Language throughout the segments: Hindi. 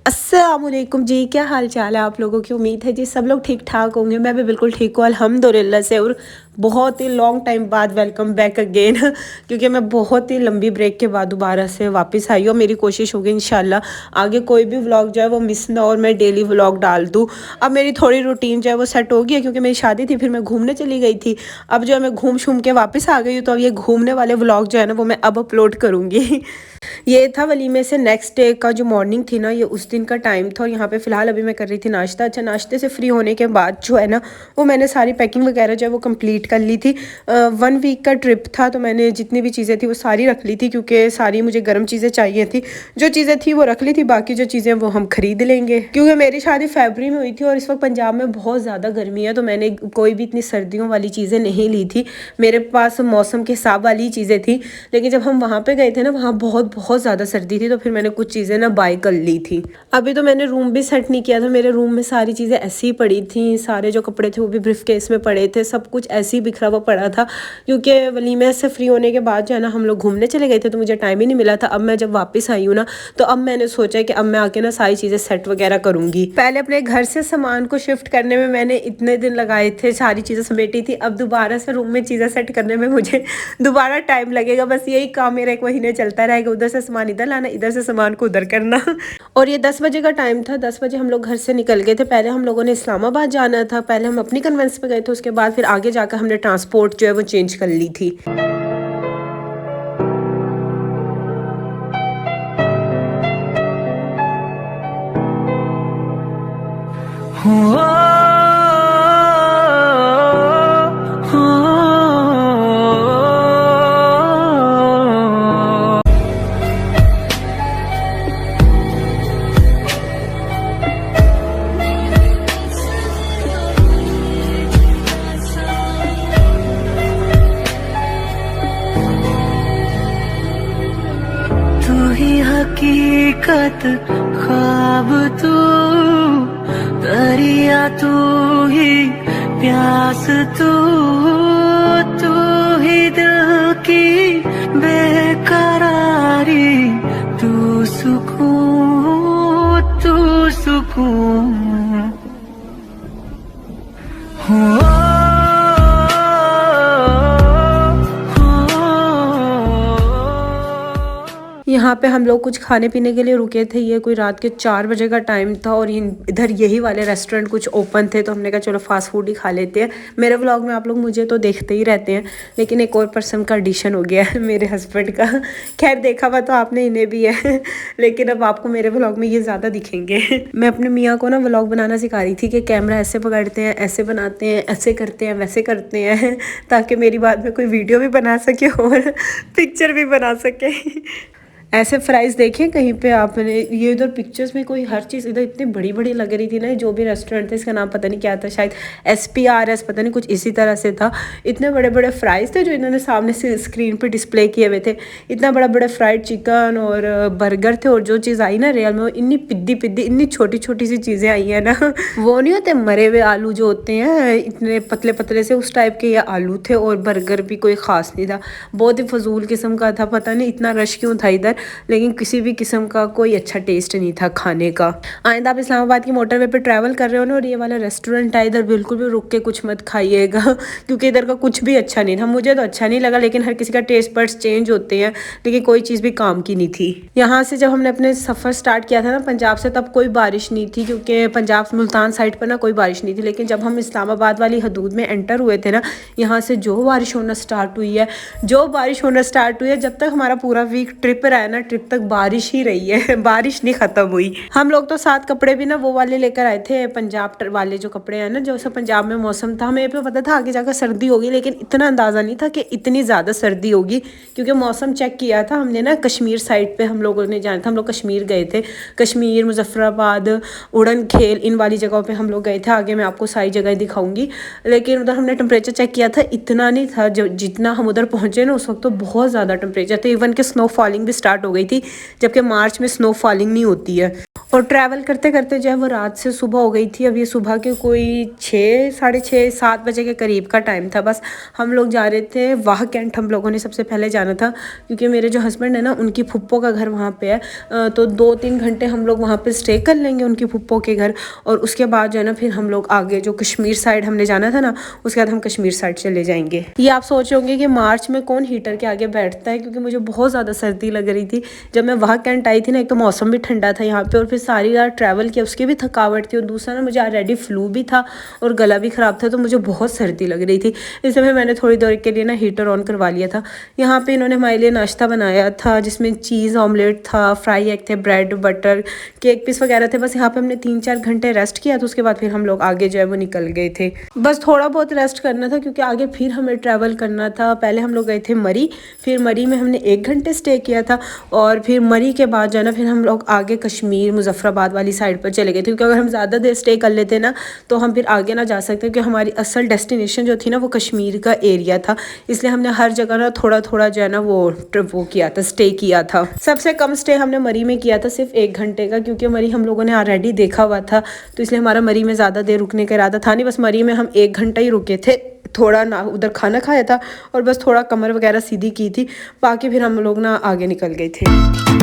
अस्सलामुअलैकुम जी, क्या हाल चाल है आप लोगों की। उम्मीद है जी सब लोग ठीक ठाक होंगे। मैं भी बिल्कुल ठीक हूँ अल्हम्दुलिल्लाह से। और बहुत ही लॉन्ग टाइम बाद वेलकम बैक अगेन क्योंकि मैं बहुत ही लंबी ब्रेक के बाद दोबारा से वापस आई हूँ। मेरी कोशिश होगी इंशाल्लाह आगे कोई भी व्लॉग जो है वो मिस ना और मैं डेली व्लॉग डाल दूँ। अब मेरी थोड़ी रूटीन जो है वो सेट हो गई है क्योंकि मेरी शादी थी, फिर मैं घूमने चली गई थी। अब जो है मैं घूम शूम के वापस आ गई हूँ, तो अब ये घूमने वाले व्लॉग जो है ना वो मैं अब अपलोड करूँगी। ये था वलीमे से नेक्स्ट डे का जो मॉर्निंग थी ना, ये उस दिन का टाइम था। और यहाँ पे फ़िलहाल अभी मैं कर रही थी नाश्ता। अच्छा, नाश्ते से फ्री होने के बाद जो है ना वो मैंने सारी पैकिंग वगैरह जो है वो कंप्लीट कर ली थी। 1 वीक का ट्रिप था, तो मैंने जितनी भी चीज़ें थी वो सारी रख ली थी क्योंकि सारी मुझे गर्म चीज़ें चाहिए थी। जो चीज़ें थी वो रख ली थी, बाकी जो चीज़ें वो हम खरीद लेंगे क्योंकि मेरी शादी फरवरी में हुई थी और इस वक्त पंजाब में बहुत ज़्यादा गर्मी है, तो मैंने कोई भी इतनी सर्दियों वाली चीज़ें नहीं ली थी। मेरे पास मौसम के हिसाब वाली चीज़ें थी। लेकिन जब हम वहाँ पे गए थे ना, वहाँ बहुत बहुत ज़्यादा सर्दी थी, तो फिर मैंने कुछ चीज़ें ना बाय कर ली थी। अभी तो मैंने रूम भी सेट नहीं किया था। मेरे रूम में सारी चीज़ें ऐसी ही पड़ी थी, सारे जो कपड़े थे वो भी ब्रीफ केस में पड़े थे, सब कुछ ऐसे ही बिखरा हुआ पड़ा था क्योंकि वलीमे से फ्री होने के बाद जो है ना हम लोग घूमने चले गए थे, तो मुझे टाइम ही नहीं मिला था। अब मैं जब वापस आई हूँ ना, तो अब मैंने सोचा कि अब मैं आके ना सारी चीज़ें सेट वगैरह करूँगी। पहले अपने घर से सामान को शिफ्ट करने में मैंने इतने दिन लगाए थे, सारी चीज़ें समेटी थी। अब दोबारा से रूम में चीज़ें सेट करने में मुझे दोबारा टाइम लगेगा। बस यही काम मेरा 1 महीने चलता रहेगा, उधर से सामान इधर लाना, इधर से सामान को उधर करना। और ये 10 बजे का टाइम था। 10 बजे हम लोग घर से निकल गए थे। पहले हम लोगों ने इस्लामाबाद जाना था, पहले हम अपनी कन्वेंस पे गए थे, उसके बाद फिर आगे जाकर हमने ट्रांसपोर्ट जो है वो चेंज कर ली थी। तू ही हकीकत ख्वाब तू, दरिया तू ही प्यास तू, तू ही दिल की बेकरारी, तू सुकून, तू सुकून हो। यहाँ पे हम लोग कुछ खाने पीने के लिए रुके थे। ये कोई रात के 4 बजे का टाइम था और इधर यही वाले रेस्टोरेंट कुछ ओपन थे, तो हमने कहा चलो फास्ट फूड ही खा लेते हैं। मेरे व्लॉग में आप लोग मुझे तो देखते ही रहते हैं, लेकिन एक और पर्सन का एडिशन हो गया है, मेरे हस्बैंड का। खैर देखा हुआ तो आपने इन्हें भी है लेकिन अब आपको मेरे व्लॉग में ये ज़्यादा दिखेंगे। मैं अपने मियाँ को ना व्लॉग बनाना सिखा रही थी कि कैमरा ऐसे पकड़ते हैं, ऐसे बनाते हैं, ऐसे करते हैं, वैसे करते हैं, ताकि मेरी बाद में कोई वीडियो भी बना सके और पिक्चर भी बना सके। ऐसे फ्राइज़ देखे कहीं पे आपने? ये इधर पिक्चर्स में कोई हर चीज़ इधर इतनी बड़ी बड़ी लग रही थी ना। जो भी रेस्टोरेंट था इसका नाम पता नहीं क्या था, शायद SPRS पता नहीं कुछ इसी तरह से था। इतने बड़े बड़े फ्राइज़ थे जो इन्होंने सामने से स्क्रीन पे डिस्प्ले किए हुए थे। इतना बड़ा बड़ा फ्राइड चिकन और बर्गर थे। और जो चीज़ आई ना रियल में, वो इतनी पिद्दी पिद्दी इतनी छोटी छोटी सी चीज़ें आई हैं ना वो नहीं होते मरे हुए आलू जो होते हैं इतने पतले पतले से, उस टाइप के ये आलू थे। और बर्गर भी कोई ख़ास नहीं था, बहुत ही फजूल किस्म का था। पता नहीं इतना रश क्यों था इधर, लेकिन किसी भी किस्म का कोई अच्छा टेस्ट नहीं था खाने का। आइंदा आप इस्लामाबाद की मोटरवे पे ट्रैवल कर रहे हो ना और ये वाला रेस्टोरेंट है, इधर बिल्कुल भी रुक के कुछ मत खाइएगा क्योंकि इधर का कुछ भी अच्छा नहीं था। मुझे तो अच्छा नहीं लगा, लेकिन हर किसी का टेस्ट बड्स चेंज होते हैं, लेकिन कोई चीज़ भी काम की नहीं थी। यहाँ से जब हमने अपने सफ़र स्टार्ट किया था ना पंजाब से, तब कोई बारिश नहीं थी क्योंकि पंजाब मुल्तान साइड पर ना कोई बारिश नहीं थी। लेकिन जब हम इस्लामाबाद वाली हदूद में एंटर हुए थे ना, यहाँ से जो बारिश होना स्टार्ट हुई है, जो बारिश होना स्टार्ट हुई है, जब तक हमारा पूरा वीक ट्रिप रहा है ना, ट्रिप तक बारिश ही रही है बारिश नहीं खत्म हुई। हम लोग तो साथ कपड़े भी ना वो वाले लेकर आए थे, पंजाब वाले जो कपड़े हैं ना, जो सब पंजाब में मौसम था, हमें पे पता था आगे जाकर सर्दी होगी, लेकिन इतना अंदाज़ा नहीं था कि इतनी ज़्यादा सर्दी होगी क्योंकि मौसम चेक किया था हमने ना कश्मीर साइड पे हम लोगों ने जाना था। हम लोग कश्मीर गए थे, कश्मीर, मुजफ्फराबाद, उड़न खेल, इन वाली जगहों पे हम लोग गए थे। आगे मैं आपको सारी जगह दिखाऊंगी। लेकिन उधर हमने टेम्परेचर चेक किया था, इतना नहीं था। जो जितना हम उधर पहुँचे ना उस वक्त तो बहुत ज़्यादा टेम्परेचर था, इवन कि स्नो फॉलिंग भी स्टार्ट स्टार्ट हो गई थी, जबकि मार्च में स्नो फॉलिंग नहीं होती है। और ट्रैवल करते करते जो है वो रात से सुबह हो गई थी। अब ये सुबह के कोई 6, साढ़े 6, 7 बजे के करीब का टाइम था। बस हम लोग जा रहे थे वाह कैंट, हम लोगों ने सबसे पहले जाना था क्योंकि मेरे जो हस्बैंड है ना, उनकी फुप्पो का घर वहाँ पे है। तो 2-3 घंटे हम लोग वहाँ पे स्टे कर लेंगे उनकी फुप्पो के घर, और उसके बाद जो है ना फिर हम लोग आगे जो कश्मीर साइड हमने जाना था ना, उसके बाद हम कश्मीर साइड चले जाएंगे। ये आप सोच रहे होंगे कि मार्च में कौन हीटर के आगे बैठता है, क्योंकि मुझे बहुत ज़्यादा सर्दी लग रही थी जब मैं वाह कैंट आई थी ना। एक तो मौसम भी ठंडा था यहाँ पे, और फिर सारी रात ट्रैवल किया, उसकी भी थकावट थी, और दूसरा ना मुझे ऑलरेडी फ्लू भी था और गला भी ख़राब था, तो मुझे बहुत सर्दी लग रही थी। इसलिए मैंने थोड़ी देर के लिए ना हीटर ऑन करवा लिया था। यहाँ पे इन्होंने हमारे लिए नाश्ता बनाया था जिसमें चीज़ ऑमलेट था, फ्राई एग थे, ब्रेड बटर, केक पीस वगैरह थे। बस यहाँ पे हमने 3-4 घंटे रेस्ट किया, तो उसके बाद फिर हम लोग आगे जो है वो निकल गए थे। बस थोड़ा बहुत रेस्ट करना था क्योंकि आगे फिर हमें ट्रैवल करना था। पहले हम लोग गए थे मरी, फिर मरी में हमने 1 घंटे स्टे किया था, और फिर मरी के बाद जो है ना फिर हम लोग आगे कश्मीर मुजफ्फराबाद वाली साइड पर चले गए थे, क्योंकि अगर हम ज़्यादा देर स्टे कर लेते ना तो हम फिर आगे ना जा सकते, क्योंकि हमारी असल डेस्टिनेशन जो थी ना वो कश्मीर का एरिया था। इसलिए हमने हर जगह ना थोड़ा थोड़ा जो है ना वो किया था, स्टे किया था। सबसे कम स्टे हमने मरी में किया था, सिर्फ 1 घंटे का, क्योंकि मरी हम लोगों ने ऑलरेडी देखा हुआ था, तो इसलिए हमारा मरी में ज़्यादा देर रुकने का इरादा था नहीं। बस मरी में हम 1 घंटा ही रुके थे, थोड़ा ना उधर खाना खाया था और बस थोड़ा कमर वगैरह सीधी की थी, बाकी फिर हम लोग ना आगे निकल गए थे।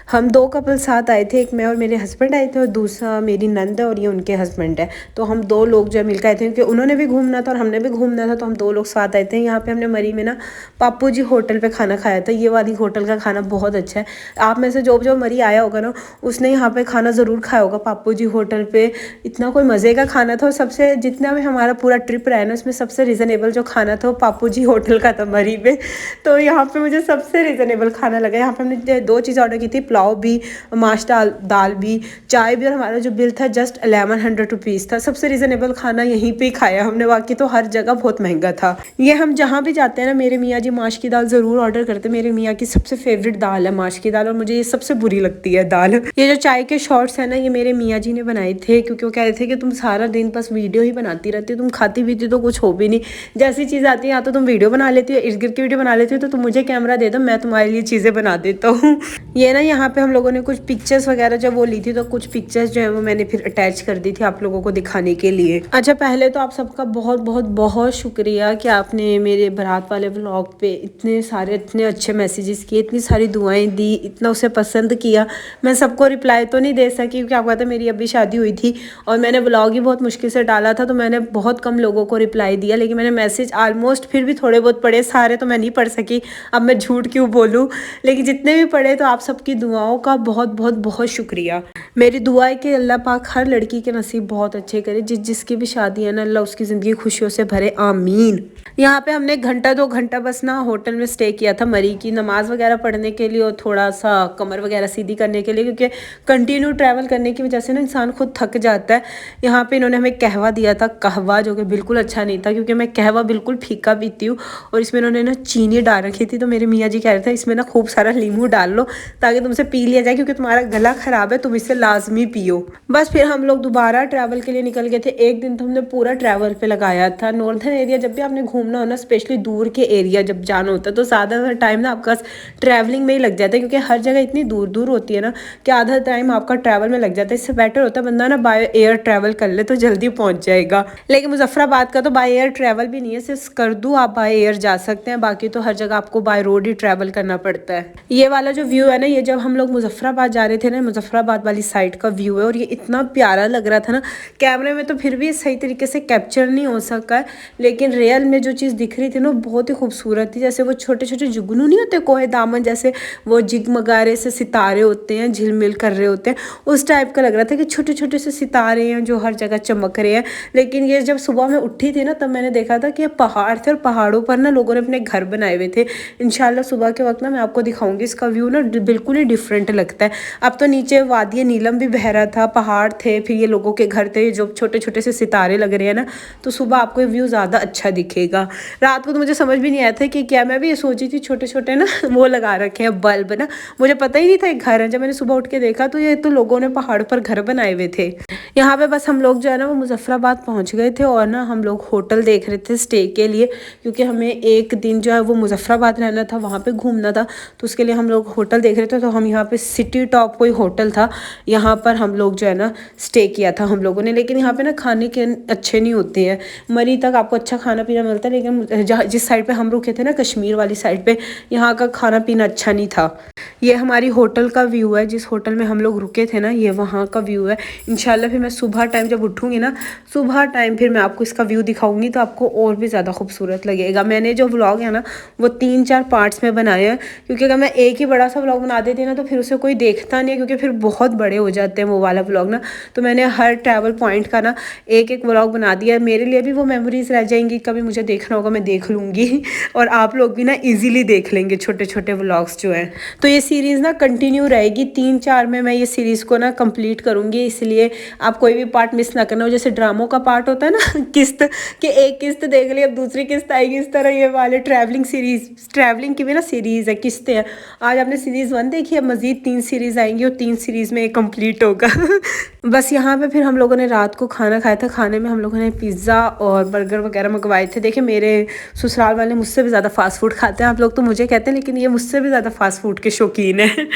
हम 2 कपल साथ आए थे, एक मैं और मेरे हस्बैंड आए थे और दूसरा मेरी नंद है और ये उनके हस्बैंड है। तो हम 2 लोग जो है मिलकर आए थे, क्योंकि उन्होंने भी घूमना था और हमने भी घूमना था, तो हम 2 लोग साथ आए थे। यहाँ पे हमने मरी में ना पापू जी होटल पे खाना खाया था। ये वाली होटल का खाना बहुत अच्छा है। आप में से जो मरी आया होगा ना, उसने यहाँ पे खाना ज़रूर खाया होगा पापू जी होटल पे। इतना कोई मज़े का खाना था, और सबसे जितना भी हमारा पूरा ट्रिप रहा है ना, उसमें सबसे रिजनेबल जो खाना था वो पापू जी होटल का था मरी में। तो यहाँ पे मुझे सबसे रिजनेबल खाना लगा। यहाँ पे हमने 2 चीज़ ऑर्डर की थी, पुलाव भी, माश दाल भी, चाय भी, और हमारा जो बिल था जस्ट 1100 रुपीज़ था। सबसे रिजनेबल खाना यहीं पे खाया हमने, बाकी तो हर जगह बहुत महंगा था। ये हम जहाँ भी जाते हैं ना, मेरे मियाँ जी माश की दाल ज़रूर ऑर्डर करते हैं। मेरे मियाँ की सबसे फेवरेट दाल है माश की दाल, और मुझे ये सबसे बुरी लगती है दाल। ये जो चाय के शॉर्ट्स है ना, ये मेरे मियाँ जी ने बनाए थे, क्योंकि वो कह रहे थे कि तुम सारा दिन बस वीडियो ही बनाती रहती हो, तुम खाती पीती तो कुछ हो भी नहीं। जैसी चीज़ आती है या तो तुम वीडियो बना लेती हो, इर्द गिर्द की वीडियो बना लेती हो, तो तुम मुझे कैमरा दे दो, मैं तुम्हारे लिए चीज़ें बना देता हूँ। ये ना यहाँ पे हम लोगों ने कुछ पिक्चर्स वगैरह जब वो ली थी, तो कुछ पिक्चर्स जो है वो मैंने फिर अटैच कर दी थी आप लोगों को दिखाने के लिए। अच्छा, पहले तो आप सबका बहुत बहुत बहुत शुक्रिया कि आपने मेरे बारात वाले व्लॉग पे इतने सारे इतने अच्छे मैसेजेस किए, इतनी सारी दुआएं दी, इतना उसे पसंद किया। मैं सबको रिप्लाई तो नहीं दे सकी, क्योंकि आपको पता है मेरी अभी शादी हुई थी और मैंने व्लॉग ही बहुत मुश्किल से डाला था, तो मैंने बहुत कम लोगों को रिप्लाई दिया। लेकिन मैंने मैसेज ऑलमोस्ट फिर भी थोड़े बहुत पढ़े, सारे तो मैं नहीं पढ़ सकी, अब मैं झूठ क्यों बोलूँ, लेकिन जितने भी पढ़े तो आप सबकी दुआओं का बहुत बहुत बहुत शुक्रिया। मेरी दुआ है कि अल्लाह पाक हर लड़की के नसीब बहुत अच्छे करे, जिसकी भी शादी है ना, अल्लाह उसकी ज़िंदगी खुशियों से भरे, आमीन। यहाँ पे हमने 1-2 घंटा बस ना होटल में स्टे किया था मरी की नमाज़ वगैरह पढ़ने के लिए, और थोड़ा सा कमर वगैरह सीधी करने के लिए, क्योंकि कंटिन्यू ट्रैवल करने की वजह से ना इंसान खुद थक जाता है। यहाँ पे इन्होंने हमें कहवा दिया था, कहवा, जो कि बिल्कुल अच्छा नहीं था, क्योंकि मैं कहवा बिल्कुल फीका पीती हूँ, और इसमें इन्होंने ना चीनी डाल रखी थी। तो मेरे मियाँ जी कह रहे थे इसमें ना खूब सारा नींबू डाल लो ताकि तुमसे पी लिया जाए, क्योंकि तुम्हारा गला ख़राब है, तुम इसे लाजमी पियो। बस फिर हम लोग दोबारा ट्रैवल के लिए निकल गए थे। एक दिन तो हमने पूरा ट्रैवल पे लगाया था। नॉर्दर्न एरिया जब भी आपने घूमना हो ना, स्पेशली दूर के एरिया जब जाना होता है, तो ज़्यादातर टाइम ना आपका ट्रैवलिंग में ही लग जाता है, क्योंकि हर जगह इतनी दूर दूर होती है ना कि आधा टाइम आपका ट्रैवल में लग जाता है। इससे बेटर होता है बंदा ना बाय एयर ट्रैवल कर ले, तो जल्दी पहुँच जाएगा। लेकिन मुजफ्फराबाद का तो बाय एयर ट्रैवल भी नहीं है, सिर्फ स्कर्दू आप बाय एयर जा सकते हैं, बाकी तो हर जगह आपको बाय रोड ही ट्रैवल करना पड़ता है। ये वाला जो व्यू है ना, ये जब हम लोग मुजफ्फराबाद जा रहे थे ना, मुजफ्फराबाद वाली साइड का व्यू है, और ये इतना प्यारा लग रहा था ना, कैमरे में तो फिर भी सही तरीके से कैप्चर नहीं हो सका है, लेकिन रियल में जो चीज़ दिख रही थी ना बहुत ही खूबसूरत थी। जैसे वो छोटे छोटे जुगनू नहीं होते कोहे दामन जैसे, वो जिगमगारे से सितारे होते हैं, झिलमिल कर रहे होते हैं, उस टाइप का लग रहा था कि छोटे छोटे से सितारे हैं जो हर जगह चमक रहे हैं। लेकिन ये जब सुबह में उठी थी ना, तब मैंने देखा था कि ये पहाड़ थे, और पहाड़ों पर ना लोगों ने अपने घर बनाए हुए थे। इंशाल्लाह सुबह के वक्त ना मैं आपको दिखाऊंगी इसका व्यू ना, बिल्कुल ही डिफरेंट लगता है। अब तो नीचे वादी नीलम भी बह रहा था, पहाड़ थे, फिर ये लोगों के घर थे जो छोटे छोटे से सितारे लग रहे हैं ना, तो सुबह आपको ये व्यू ज़्यादा अच्छा दिखेगा। रात को तो मुझे समझ भी नहीं आया था कि क्या, मैं भी ये सोची थी छोटे छोटे ना वो लगा रखे हैं बल्ब ना, मुझे पता ही नहीं था एक घर है। जब मैंने सुबह उठ के देखा तो ये तो लोगों ने पहाड़ पर घर बनाए हुए थे। यहाँ पे बस हम लोग जो है ना वो मुजफ्फराबाद पहुँच गए थे और ना हम लोग होटल देख रहे थे स्टे के लिए, क्योंकि हमें एक दिन जो है वो मुजफ्फराबाद रहना था, वहाँ पे घूमना था, तो उसके लिए हम लोग होटल देख रहे थे। तो हम यहाँ पे सिटी टॉप कोई होटल था, यहाँ पर हम लोग जो है ना स्टे किया था हम लोगों ने। लेकिन यहाँ पे ना खाने के अच्छे नहीं होते हैं, मरी तक आपको अच्छा खाना पीना मिलता है, लेकिन जहाँ जिस साइड पे हम रुके थे ना कश्मीर वाली साइड पे, यहाँ का खाना पीना अच्छा नहीं था। ये हमारी होटल का व्यू है, जिस होटल में हम लोग रुके थे ना, ये वहाँ का व्यू है। इंशाल्लाह फिर मैं सुबह टाइम जब उठूँगी ना, सुबह टाइम फिर मैं आपको इसका व्यू दिखाऊंगी, तो आपको और भी ज़्यादा खूबसूरत लगेगा। मैंने जो व्लॉग है ना वो 3-4 पार्ट्स में बनाए हैं, क्योंकि अगर मैं एक ही बड़ा सा व्लॉग बना देती ना तो फिर उसे कोई देखता नहीं है, क्योंकि फिर बहुत बड़े हो जाते हैं वो वाला व्लॉग ना। तो मैंने हर ट्रैवल पॉइंट का ना एक एक व्लॉग बना दिया, मेरे लिए भी वो मेमोरीज रह जाएंगी, कभी मुझे देखना होगा मैं देख लूँगी और आप लोग भी ना ईजिली देख लेंगे छोटे छोटे व्लॉग्स जो हैं। तो ये सीरीज़ ना कंटिन्यू रहेगी, 3-4 में मैं ये सीरीज़ को ना कंप्लीट करूँगी, इसलिए आप कोई भी पार्ट मिस ना करना। जैसे ड्रामों का पार्ट होता है ना किस्त कि एक किस्त देख ली अब दूसरी किस्त आएगी, इस तरह ये वाले ट्रैवलिंग सीरीज़, ट्रैवलिंग की भी ना सीरीज़ है, किस्तें हैं। आज आपने सीरीज़ 1 देखी है, मज़ीद 3 सीरीज़ आएंगी और 3 सीरीज़ में कंप्लीट होगा बस यहाँ पे फिर हम लोगों ने रात को खाना खाया था, खाने में हम लोगों ने पिज़्ज़ा और बर्गर वगैरह मंगवाए थे। देखिए मेरे ससुराल वाले मुझसे भी ज़्यादा फास्ट फूड खाते हैं, आप लोग तो मुझे कहते हैं, लेकिन ये मुझसे भी ज़्यादा फास्ट फूड के शौकीन है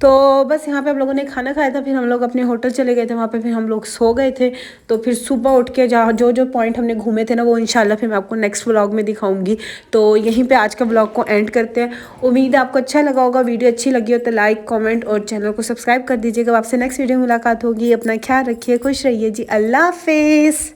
तो बस यहाँ पे हम लोगों ने खाना खाया था, फिर हम लोग अपने होटल चले गए थे, वहाँ पे फिर हम लोग सो गए थे। तो फिर सुबह उठ के जहाँ जो जो पॉइंट हमने घूमे थे ना वो इंशाल्लाह फिर मैं आपको नेक्स्ट व्लॉग में दिखाऊंगी। तो यहीं पे आज का व्लॉग को एंड करते हैं। उम्मीद है आपको अच्छा लगा होगा, वीडियो अच्छी लगी हो तो लाइक कमेंट और चैनल को सब्सक्राइब कर दीजिएगा। आपसे नेक्स्ट वीडियो में मुलाकात होगी। अपना ख्याल रखिए, खुश रहिए जी, अल्लाह हाफिज़।